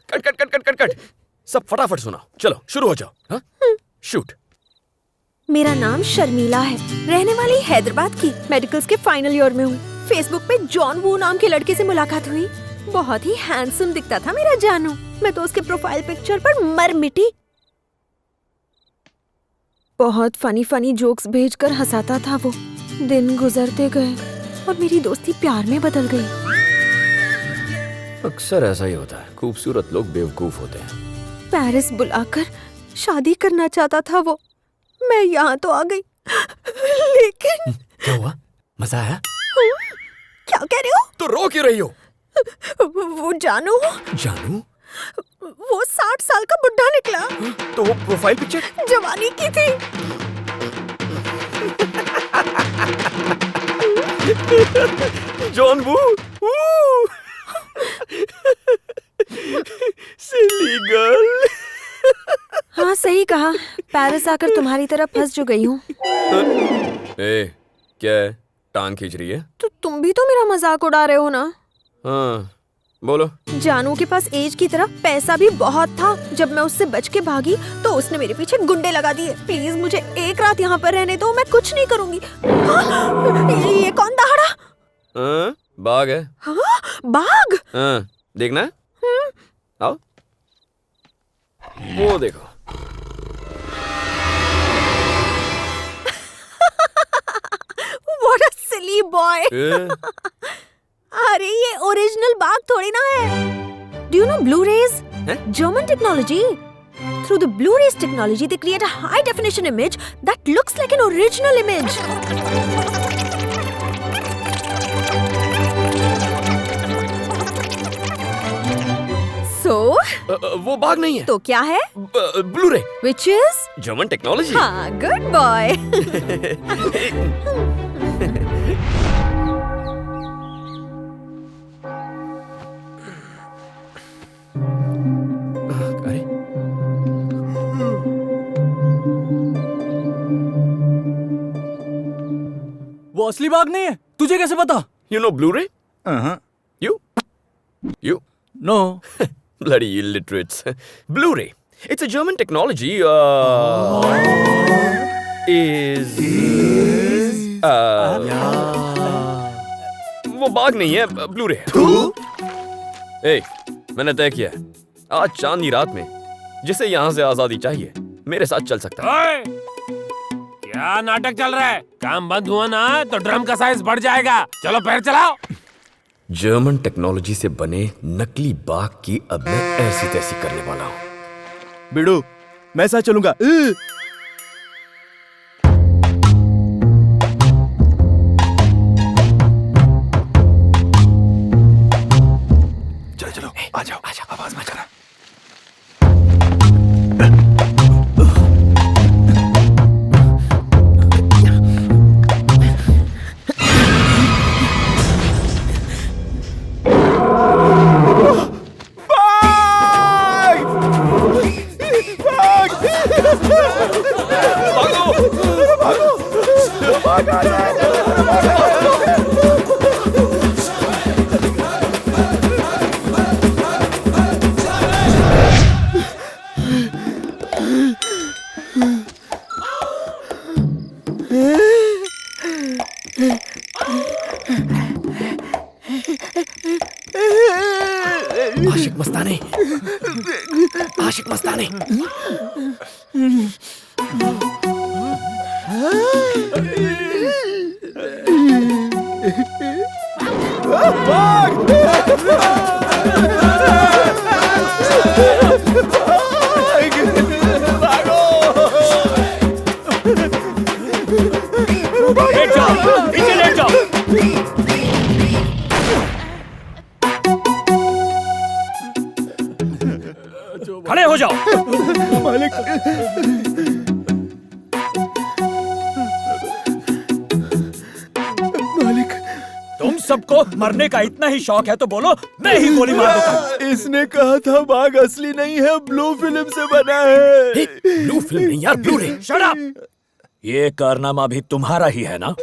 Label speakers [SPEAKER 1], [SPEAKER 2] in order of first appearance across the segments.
[SPEAKER 1] Cut cut cut cut cut cut. सब फटाफट सुनाओ, चलो शुरू हो जाओ। हाँ, शूट।
[SPEAKER 2] मेरा नाम शर्मिला है, रहने वाली हैदराबाद की, मेडिकल्स के फाइनल ईयर में हूँ। फेसबुक पे जॉन वू नाम के लड़के से मुलाकात हुई। बहुत ही हैंडसम दिखता था मेरा जानू। मैं तो उसके प्रोफाइल पिक्चर पर मर मिटी। बहुत फनी फनी जोक्स भेजकर हंसाता था वो। दिन गुजरते गए और मेरी दोस्ती प्यार में बदल गई।
[SPEAKER 1] अक्सर ऐसा ही होता है, खूबसूरत लोग बेवकूफ होते हैं।
[SPEAKER 2] पेरिस बुलाकर शादी करना चाहता था वो। मैं यहाँ तो आ गई, लेकिन
[SPEAKER 1] क्या हुआ? मजा आया?
[SPEAKER 2] क्या कह रहे हो?
[SPEAKER 1] तो रो क्यों रही हो?
[SPEAKER 2] वो जानू वो 60 साल का बुढ़ा निकला।
[SPEAKER 1] तो वो प्रोफाइल पिक्चर
[SPEAKER 2] जवानी की थी।
[SPEAKER 1] John Woo. Silly girl.
[SPEAKER 2] हाँ सही कहा, पेरिस आकर तुम्हारी तरह फंस जो गई हूँ।
[SPEAKER 1] ए, क्या है? टांग खींच रही है?
[SPEAKER 2] तो तुम भी तो मेरा मजाक उड़ा रहे हो ना?
[SPEAKER 1] हाँ, बोलो।
[SPEAKER 2] जानू के पास एज की तरह पैसा भी बहुत था। जब मैं उससे बच के भागी तो उसने मेरे पीछे गुंडे लगा दिए। प्लीज मुझे एक रात यहाँ पर रहने दो, मैं कुछ नहीं करूँगी। ये कौन दहाड़ा?
[SPEAKER 1] हाँ, बाघ है।
[SPEAKER 2] हाँ, बाघ?
[SPEAKER 1] हाँ, देखना। आओ, वो देखो।
[SPEAKER 2] What a silly boy! अरे ये ओरिजिनल बाघ थोड़ी ना है। Do you know Blu-rays? German technology. Through the Blu-rays technology, they create a high-definition image that looks like an original image. So?
[SPEAKER 1] वो बाघ नहीं है।
[SPEAKER 2] तो क्या है?
[SPEAKER 1] Blu-ray.
[SPEAKER 2] Which is?
[SPEAKER 1] German technology.
[SPEAKER 2] हाँ, good boy.
[SPEAKER 1] अरे,
[SPEAKER 3] वो असली बाघ नहीं है, तुझे कैसे पता?
[SPEAKER 1] you know Blu-ray? You?
[SPEAKER 3] No.
[SPEAKER 1] Bloody illiterates. Blu-ray. It's a German technology. वो बाघ नहीं है, Blu-ray है। ए, मैंने तय किया है, आज चांदनी रात में जिसे यहाँ से आजादी चाहिए मेरे साथ चल सकता है।
[SPEAKER 4] क्या नाटक चल रहा है? काम बंद हुआ ना तो ड्रम का साइज बढ़ जाएगा। चलो पैर चलाओ।
[SPEAKER 1] जर्मन टेक्नोलॉजी से बने नकली बाघ की अब मैं ऐसी तैसी करने वाला हूँ।
[SPEAKER 3] बिडू, मैं साथ चलूंगा।
[SPEAKER 1] चलो चलो, आ जाओ, आवाज मत करना। आशिक मस्ताने।
[SPEAKER 4] लेट जाओ, पीछे लेट जाओ। खड़े हो जाओ।
[SPEAKER 3] मालिक। मालिक,
[SPEAKER 4] तुम सबको मरने का इतना ही शौक है तो बोलो, मैं ही गोली मार दूंगा।
[SPEAKER 3] इसने कहा था बाघ असली नहीं है, ब्लू फिल्म से बना है।
[SPEAKER 1] ब्लू फिल्म नहीं यार, ब्लू-रे।
[SPEAKER 4] Shut up. ये कारनामा भी तुम्हारा ही है ना?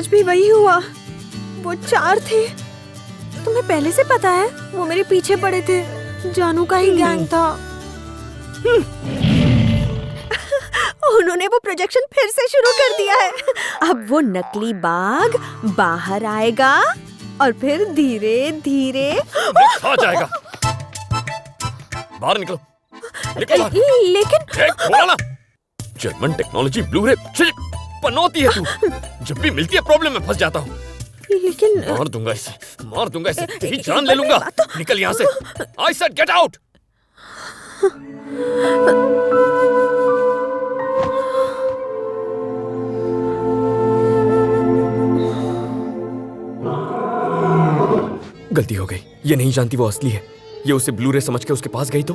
[SPEAKER 2] आज भी वही हुआ। वो 4 थे। तुम्हें पहले से पता है, वो मेरे पीछे पड़े थे। जानू का ही गैंग था। उन्होंने वो प्रोजेक्शन फिर से शुरू कर दिया है। अब वो नकली बाघ बाहर आएगा और फिर धीरे धीरे
[SPEAKER 1] खा जाएगा। बाहर निकलो, निकलो बाहर।
[SPEAKER 2] लेकिन
[SPEAKER 1] बोला ना, जर्मन टेक्नोलॉजी ब्लू-रे पनौती है तू। जब भी मिलती है प्रॉब्लम में फंस जाता हूँ।
[SPEAKER 2] लेकिन
[SPEAKER 1] मार दूंगा इसे, तेरी जान ले लूंगा। निकल यहाँ से। I said get out। गलती हो गई। ये नहीं जानती वो असली है। ये उसे ब्लू-रे समझ के उसके पास गई तो।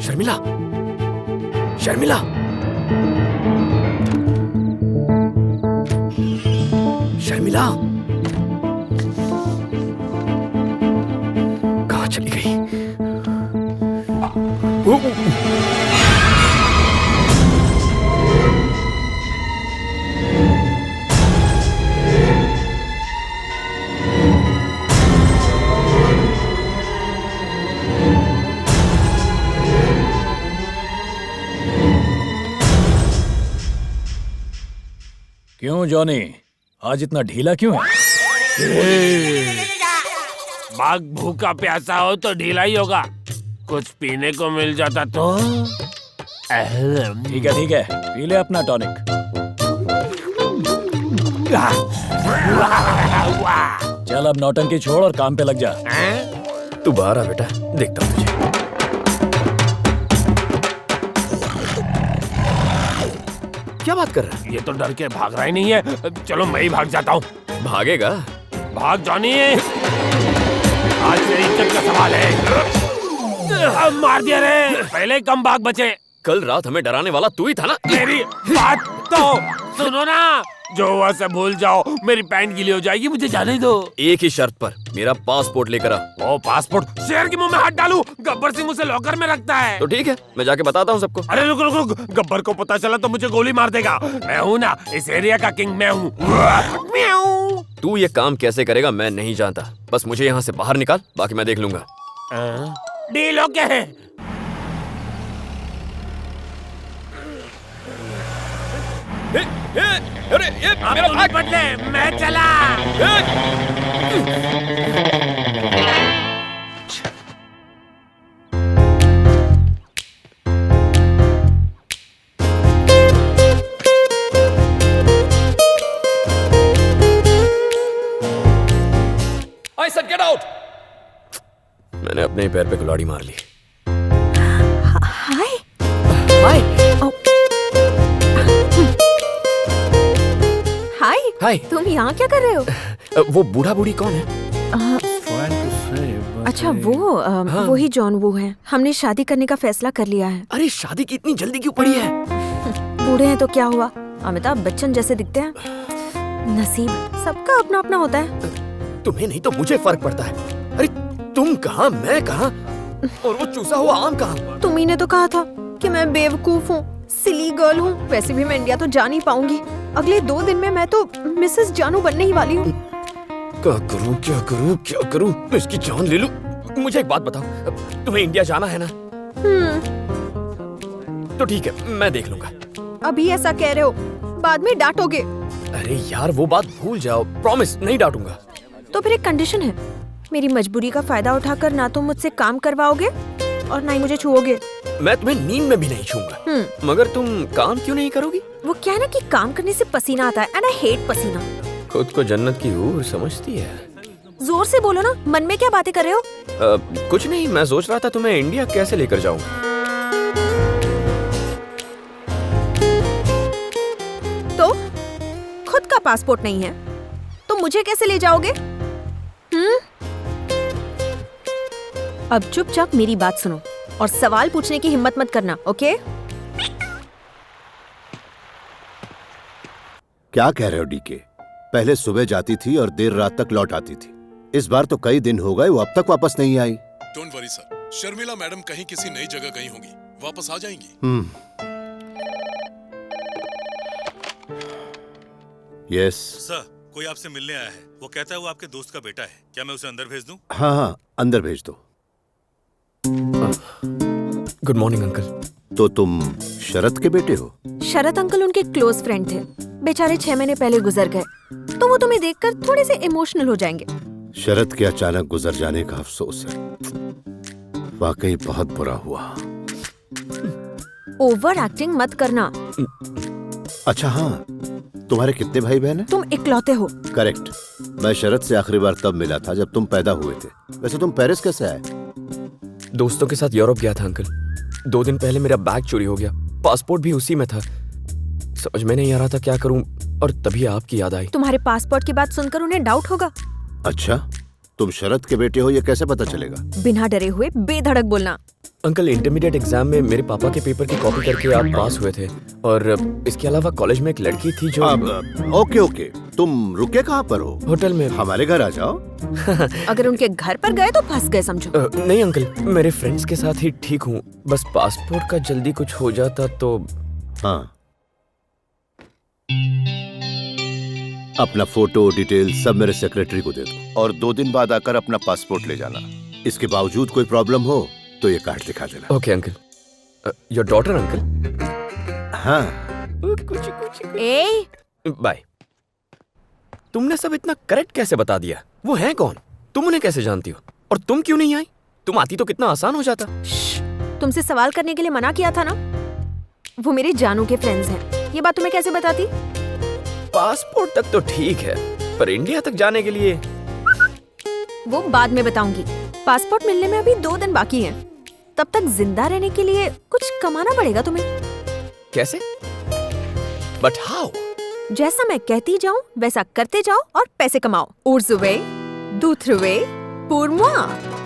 [SPEAKER 1] शर्मिला, शर्मिला, शर्मिला, कहाँ चली गई?
[SPEAKER 3] क्यों जॉनी, आज इतना ढीला क्यों है?
[SPEAKER 4] बाघ भूखा प्यासा हो तो ढीला ही होगा। कुछ पीने को मिल जाता तो।
[SPEAKER 3] ठीक है, पी ले अपना टॉनिक। चल अब नौटंकी छोड़ और काम पे लग जा।
[SPEAKER 1] तू बाहर आ बेटा, देखता हूँ तुझे। क्या बात कर रहा है?
[SPEAKER 4] ये तो डर के भाग रहा ही नहीं है। चलो मैं ही भाग जाता हूँ।
[SPEAKER 1] भागेगा?
[SPEAKER 4] भाग जॉनी, आज तेरी इज्जत का सवाल है। अब मार दिया रे। पहले कम भाग बचे।
[SPEAKER 1] कल रात हमें डराने वाला तू ही था ना?
[SPEAKER 4] मेरी बात तो सुनो ना। जो हुआ से भूल जाओ। मेरी पैंट गीली हो जाएगी, मुझे जाने दो।
[SPEAKER 1] एक ही शर्त पर, मेरा पासपोर्ट लेकर आ।
[SPEAKER 4] ओ पासपोर्ट शेर के मुंह में हाथ डालू? गब्बर सिंह उसे लॉकर में रखता है।
[SPEAKER 1] तो ठीक है, मैं जाके बताता हूँ सबको।
[SPEAKER 4] अरे रुक रुक रुक, गब्बर को पता चला तो मुझे गोली मार देगा। मैं हूँ ना इस एरिया का किंग, मैं हूँ।
[SPEAKER 1] तू ये काम कैसे करेगा मैं नहीं जानता। बस मुझे यहाँ से बाहर निकाल, बाकी मैं देख लूंगा।
[SPEAKER 4] डील ओके है।
[SPEAKER 1] अरे ये मेरा बैग!
[SPEAKER 4] बदले मैं चला।
[SPEAKER 1] I said get out! मैंने अपने ही पैर पे कुल्हाड़ी मार ली।
[SPEAKER 2] हाय
[SPEAKER 1] हाय
[SPEAKER 2] हाय
[SPEAKER 1] हाय।
[SPEAKER 2] तुम यहाँ क्या कर रहे हो?
[SPEAKER 1] वो बूढ़ा बूढ़ी कौन है?
[SPEAKER 2] अच्छा वो वही जॉन वो है। हमने शादी करने का फैसला कर लिया है।
[SPEAKER 1] अरे शादी की इतनी जल्दी क्यों पड़ी है?
[SPEAKER 2] बूढ़े हैं तो क्या हुआ, अमिताभ बच्चन जैसे दिखते हैं। नसीब सबका अपना अपना होता है।
[SPEAKER 1] तुम्हें नहीं तो मुझे फर्क पड़ता है। अरे तुम कहाँ, मैं कहाँ, और वो चूसा हुआ आम कहाँ?
[SPEAKER 2] तुम्ही ने तो कहा था कि मैं बेवकूफ हूँ, सिली गर्ल हूँ। वैसे भी मैं इंडिया तो जा नहीं पाऊंगी। अगले 2 दिन में मैं तो मिसेस जानू बनने ही वाली हूँ।
[SPEAKER 1] क्या करूँ क्या करूँ क्या करूँ? मैं इसकी जान ले लूं? मुझे एक बात बताओ, तुम्हें इंडिया जाना है ना? तो ठीक है, मैं देख लूंगा।
[SPEAKER 2] अभी ऐसा कह रहे हो, बाद में डांटोगे।
[SPEAKER 1] अरे यार वो बात भूल जाओ, प्रॉमिस नहीं डांटूंगा।
[SPEAKER 2] तो फिर एक कंडीशन है, मेरी मजबूरी का फायदा उठाकर ना तो मुझसे काम करवाओगे और ना ही मुझे छुओगे।
[SPEAKER 1] मैं तुम्हें नींद में भी नहीं छूंगा। मगर तुम काम क्यों नहीं करोगी?
[SPEAKER 2] वो क्या है ना कि काम करने से पसीना आता है एंड आई हेट पसीना।
[SPEAKER 1] खुद को जन्नत की हूर समझती है।
[SPEAKER 2] जोर से बोलो ना, मन में क्या बातें कर रहे हो?
[SPEAKER 1] कुछ नहीं, मैं सोच रहा था तुम्हें इंडिया कैसे लेकर जाऊं।
[SPEAKER 2] तो खुद का पासपोर्ट नहीं है तो मुझे कैसे ले जाओगे? अब चुपचाप मेरी बात सुनो और सवाल पूछने की हिम्मत मत करना, ओके?
[SPEAKER 5] क्या कह रहे हो डीके? पहले सुबह जाती थी और देर रात तक लौट आती थी। इस बार तो कई दिन हो गए वो अब तक वापस नहीं आई।
[SPEAKER 6] Don't worry sir, Sharmila madam कहीं किसी नई जगह गई होंगी, वापस आ जाएंगी।
[SPEAKER 5] यस।
[SPEAKER 6] सर, कोई आपसे मिलने आया है। वो कहता है वो आपके दोस्त का बेटा है। क्या मैं उसे अंदर भेज दूं?
[SPEAKER 5] हाँ हाँ, अंदर भेज दो।
[SPEAKER 1] Good morning uncle.
[SPEAKER 5] तो तुम शरद के बेटे हो?
[SPEAKER 2] शरद अंकल उनके क्लोज फ्रेंड थे, बेचारे 6 महीने पहले गुजर गए, तो वो तुम्हें देखकर थोड़े से इमोशनल हो जाएंगे।
[SPEAKER 5] शरद के अचानक गुजर जाने का अफसोस है, वाकई बहुत बुरा हुआ।
[SPEAKER 2] ओवर एक्टिंग मत करना।
[SPEAKER 5] अच्छा हाँ, तुम्हारे कितने भाई बहन हैं?
[SPEAKER 2] तुम इकलौते हो।
[SPEAKER 5] करेक्ट। मैं शरद से आखिरी बार तब मिला था जब तुम पैदा हुए थे। वैसे तुम पेरिस कैसे आए?
[SPEAKER 1] दोस्तों के साथ यूरोप गया था अंकल। 2 दिन पहले मेरा बैग चोरी हो गया, पासपोर्ट भी उसी में था। समझ में नहीं आ रहा था क्या करूं, और तभी आपकी याद आई।
[SPEAKER 2] तुम्हारे पासपोर्ट की बात सुनकर उन्हें डाउट होगा।
[SPEAKER 5] अच्छा, तुम शरद के बेटे हो, ये कैसे पता चलेगा?
[SPEAKER 2] बिना डरे हुए बेधड़क बोलना।
[SPEAKER 1] अंकल, इंटरमीडिएट एग्जाम में मेरे पापा के पेपर की कॉपी करके आप पास हुए थे, और इसके अलावा कॉलेज में एक लड़की थी जो
[SPEAKER 5] ओके ओके, तुम रुके कहाँ पर हो?
[SPEAKER 1] होटल में।
[SPEAKER 5] हमारे घर आ जाओ।
[SPEAKER 2] अगर उनके घर पर गए तो फंस गए समझो।
[SPEAKER 1] नहीं अंकल, मेरे फ्रेंड्स के साथ ही ठीक हूँ, बस पासपोर्ट का जल्दी कुछ हो जाता तो।
[SPEAKER 5] हाँ, अपना फोटो डिटेल सब मेरे सेक्रेटरी को दे दो, और 2 दिन बाद आकर अपना पासपोर्ट ले जाना। इसके बावजूद कोई प्रॉब्लम हो तो ये कार्ड दिखा देना।
[SPEAKER 1] Okay uncle. Your daughter uncle?
[SPEAKER 5] हाँ।
[SPEAKER 2] ए,
[SPEAKER 1] बाय। तुमने सब इतना करेक्ट कैसे बता दिया? वो हैं कौन? तुम उन्हें कैसे जानती हो? और तुम क्यों नहीं आई? तुम आती तो कितना आसान हो जाता।
[SPEAKER 2] तुमसे सवाल करने के लिए मना किया था ना। वो मेरे जानू के फ्रेंड्स हैं। ये बात तुम्हें कैसे बताती?
[SPEAKER 1] पासपोर्ट तक तो ठीक है, पर इंडिया तक जाने के लिए।
[SPEAKER 2] वो बाद में बताऊंगी। पासपोर्ट मिलने में अभी 2 दिन बाकी हैं। तब तक जिंदा रहने के लिए कुछ कमाना पड़ेगा तुम्हें।
[SPEAKER 1] कैसे? But how?
[SPEAKER 2] जैसा मैं कहती जाऊं वैसा करते जाओ और पैसे कमाओ। उर्जुवे, दूथरुवे, pour moi।